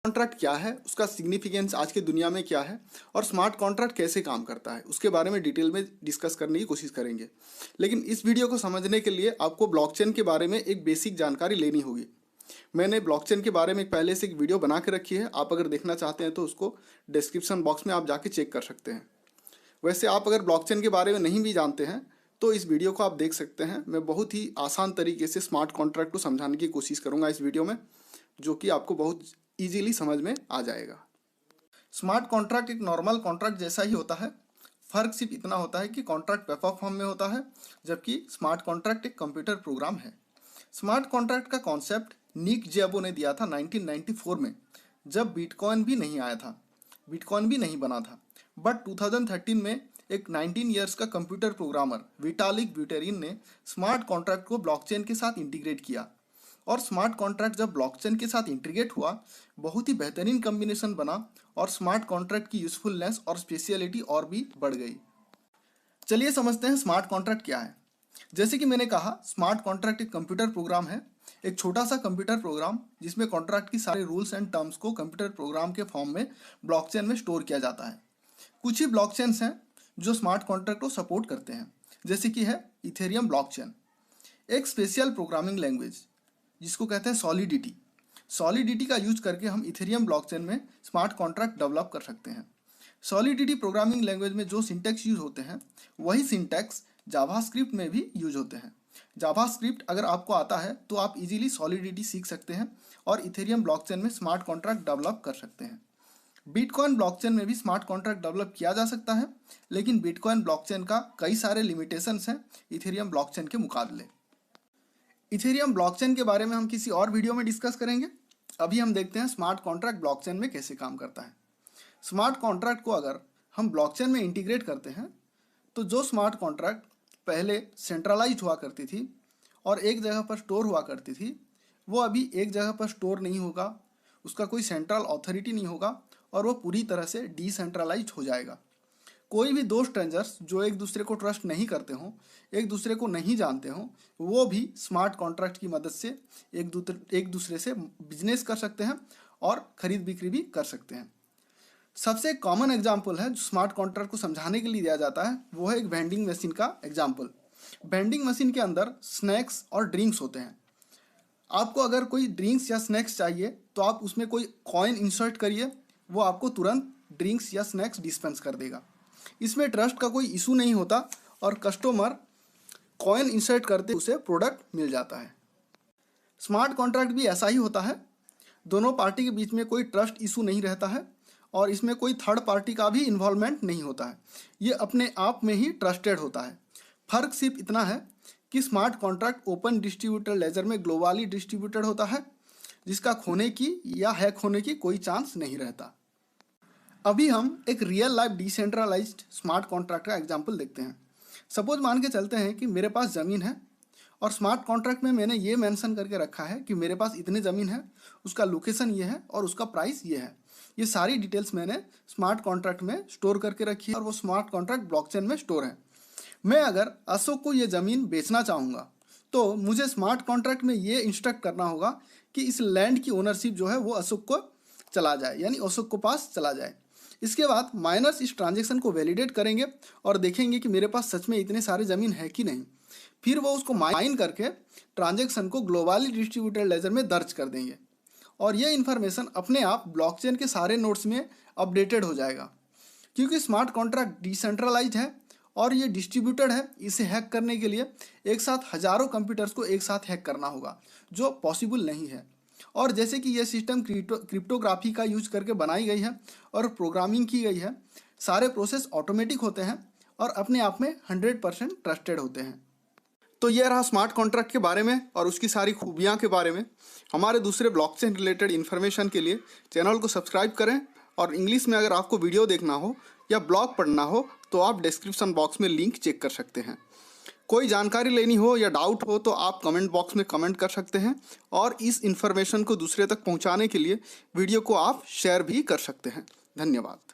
Contract क्या है, उसका सिग्निफिकेंस आज की दुनिया में क्या है और स्मार्ट कॉन्ट्रैक्ट कैसे काम करता है, उसके बारे में डिटेल में डिस्कस करने की कोशिश करेंगे। लेकिन इस वीडियो को समझने के लिए आपको ब्लॉकचेन के बारे में एक बेसिक जानकारी लेनी होगी। मैंने ब्लॉकचेन के बारे में पहले से एक वीडियो बना के रखी है, आप अगर देखना चाहते हैं तो उसको डिस्क्रिप्शन बॉक्स में आप जाके चेक कर सकते हैं। वैसे आप अगर ब्लॉकचेन के बारे में नहीं भी जानते हैं तो इस वीडियो को आप देख सकते हैं। मैं बहुत ही आसान तरीके से स्मार्ट कॉन्ट्रैक्ट को समझाने की कोशिश करूँगा इस वीडियो में, जो कि आपको बहुत इजीली समझ में आ जाएगा। स्मार्ट कॉन्ट्रैक्ट एक नॉर्मल कॉन्ट्रैक्ट जैसा ही होता है, फ़र्क सिर्फ इतना होता है कि कॉन्ट्रैक्ट पेपर फॉर्म में होता है, जबकि स्मार्ट कॉन्ट्रैक्ट एक कंप्यूटर प्रोग्राम है। स्मार्ट कॉन्ट्रैक्ट का कॉन्सेप्ट निक ज़ेबो ने दिया था 1994 में, जब बिटकॉइन भी नहीं आया था, बिटकॉइन भी नहीं बना था। बट 2013 में एक 19 ईयर्स का कंप्यूटर प्रोग्रामर विटालिक ब्यूटेरिन ने स्मार्ट कॉन्ट्रैक्ट को ब्लॉकचेन के साथ इंटीग्रेट किया, और स्मार्ट कॉन्ट्रैक्ट जब ब्लॉकचेन के साथ इंटीग्रेट हुआ, बहुत ही बेहतरीन कॉम्बिनेशन बना और स्मार्ट कॉन्ट्रैक्ट की यूजफुलनेस और स्पेशलिटी और भी बढ़ गई। चलिए समझते हैं स्मार्ट कॉन्ट्रैक्ट क्या है। जैसे कि मैंने कहा, स्मार्ट कॉन्ट्रैक्ट एक कंप्यूटर प्रोग्राम है, एक छोटा सा कंप्यूटर प्रोग्राम जिसमें कॉन्ट्रैक्ट की सारे रूल्स एंड टर्म्स को कंप्यूटर प्रोग्राम के फॉर्म में ब्लॉकचेन में स्टोर किया जाता है। कुछ ही ब्लॉकचेन्स हैं जो स्मार्ट कॉन्ट्रैक्ट को सपोर्ट करते हैं, जैसे कि है इथेरियम ब्लॉकचेन, एक स्पेशल प्रोग्रामिंग लैंग्वेज जिसको कहते हैं सॉलिडिटी। सॉलिडिटी का यूज करके हम इथेरियम ब्लॉकचेन में स्मार्ट कॉन्ट्रैक्ट डेवलप कर सकते हैं। सॉलिडिटी प्रोग्रामिंग लैंग्वेज में जो सिंटैक्स यूज होते हैं, वही सिंटैक्स जावास्क्रिप्ट में भी यूज होते हैं। जावास्क्रिप्ट अगर आपको आता है तो आप इजीली सॉलिडिटी सीख सकते हैं और इथेरियम ब्लॉकचेन में स्मार्ट कॉन्ट्रैक्ट डेवलप कर सकते हैं। बिटकॉइन ब्लॉकचेन में भी स्मार्ट कॉन्ट्रैक्ट डेवलप किया जा सकता है, लेकिन बिटकॉइन ब्लॉकचेन का कई सारे लिमिटेशंस हैं इथेरियम ब्लॉकचेन के मुकाबले। इथेरियम ब्लॉकचेन के बारे में हम किसी और वीडियो में डिस्कस करेंगे। अभी हम देखते हैं स्मार्ट कॉन्ट्रैक्ट ब्लॉकचेन में कैसे काम करता है। स्मार्ट कॉन्ट्रैक्ट को अगर हम ब्लॉकचेन में इंटीग्रेट करते हैं तो जो स्मार्ट कॉन्ट्रैक्ट पहले सेंट्रलाइज्ड हुआ करती थी और एक जगह पर स्टोर हुआ करती थी, वो अभी एक जगह पर स्टोर नहीं होगा, उसका कोई सेंट्रल अथॉरिटी नहीं होगा और वो पूरी तरह से डिसेंट्रलाइज्ड हो जाएगा। कोई भी दो स्ट्रेंजर्स जो एक दूसरे को ट्रस्ट नहीं करते हों, एक दूसरे को नहीं जानते हों, वो भी स्मार्ट कॉन्ट्रैक्ट की मदद से एक दूसरे से बिजनेस कर सकते हैं और खरीद बिक्री भी कर सकते हैं। सबसे कॉमन एग्जाम्पल है जो स्मार्ट कॉन्ट्रैक्ट को समझाने के लिए दिया जाता है, वो है एक वेंडिंग मशीन का एग्जाम्पल। वेंडिंग मशीन के अंदर स्नैक्स और ड्रिंक्स होते हैं। आपको अगर कोई ड्रिंक्स या स्नैक्स चाहिए तो आप उसमें कोई कॉइन इंसर्ट करिए, वो आपको तुरंत ड्रिंक्स या स्नैक्स डिस्पेंस कर देगा। इसमें ट्रस्ट का कोई इशू नहीं होता और कस्टमर कॉइन इंसर्ट करते उसे प्रोडक्ट मिल जाता है। स्मार्ट कॉन्ट्रैक्ट भी ऐसा ही होता है, दोनों पार्टी के बीच में कोई ट्रस्ट इशू नहीं रहता है और इसमें कोई थर्ड पार्टी का भी इन्वॉल्वमेंट नहीं होता है, ये अपने आप में ही ट्रस्टेड होता है। फर्क सिर्फ इतना है कि smart contract open distributed laser में ग्लोबली डिस्ट्रीब्यूटेड होता है, जिसका खोने की या हैक होने की कोई चांस नहीं रहता। अभी हम एक real life decentralized smart contract का एग्जांपल देखते हैं। सपोज मान के चलते हैं कि मेरे पास ज़मीन है और स्मार्ट कॉन्ट्रैक्ट में मैंने ये मेंशन करके रखा है कि मेरे पास इतने ज़मीन है, उसका लोकेशन ये है और उसका प्राइस ये है। ये सारी डिटेल्स मैंने स्मार्ट कॉन्ट्रैक्ट में स्टोर करके रखी है और वो स्मार्ट कॉन्ट्रैक्ट ब्लॉकचेन में स्टोर है। मैं अगर अशोक को ये ज़मीन बेचना चाहूँगा तो मुझे स्मार्ट कॉन्ट्रैक्ट में ये इंस्ट्रक्ट करना होगा कि इस लैंड की ओनरशिप जो है वो अशोक को चला जाए, यानी अशोक को पास चला जाए। इसके बाद माइनर्स इस ट्रांजैक्शन को वैलिडेट करेंगे और देखेंगे कि मेरे पास सच में इतने सारे ज़मीन है कि नहीं। फिर वो उसको माइन करके ट्रांजैक्शन को ग्लोबली डिस्ट्रीब्यूटेड लेजर में दर्ज कर देंगे और ये इन्फॉर्मेशन अपने आप ब्लॉकचेन के सारे नोड्स में अपडेटेड हो जाएगा। क्योंकि स्मार्ट कॉन्ट्रैक्ट डिसेंट्रलाइज्ड है और ये डिस्ट्रीब्यूटेड है, इसे हैक करने के लिए एक साथ हज़ारों कंप्यूटर्स को एक साथ हैक करना होगा, जो पॉसिबल नहीं है। और जैसे कि ये सिस्टम क्रिप्टोग्राफी का यूज करके बनाई गई है और प्रोग्रामिंग की गई है, सारे प्रोसेस ऑटोमेटिक होते हैं और अपने आप में 100% ट्रस्टेड होते हैं। तो ये रहा स्मार्ट कॉन्ट्रैक्ट के बारे में और उसकी सारी खूबियाँ के बारे में। हमारे दूसरे ब्लॉकचेन रिलेटेड इन्फॉर्मेशन के लिए चैनल को सब्सक्राइब करें और इंग्लिश में अगर आपको वीडियो देखना हो या ब्लॉग पढ़ना हो तो आप डिस्क्रिप्शन बॉक्स में लिंक चेक कर सकते हैं। कोई जानकारी लेनी हो या डाउट हो तो आप कमेंट बॉक्स में कमेंट कर सकते हैं और इस इन्फॉर्मेशन को दूसरे तक पहुंचाने के लिए वीडियो को आप शेयर भी कर सकते हैं। धन्यवाद।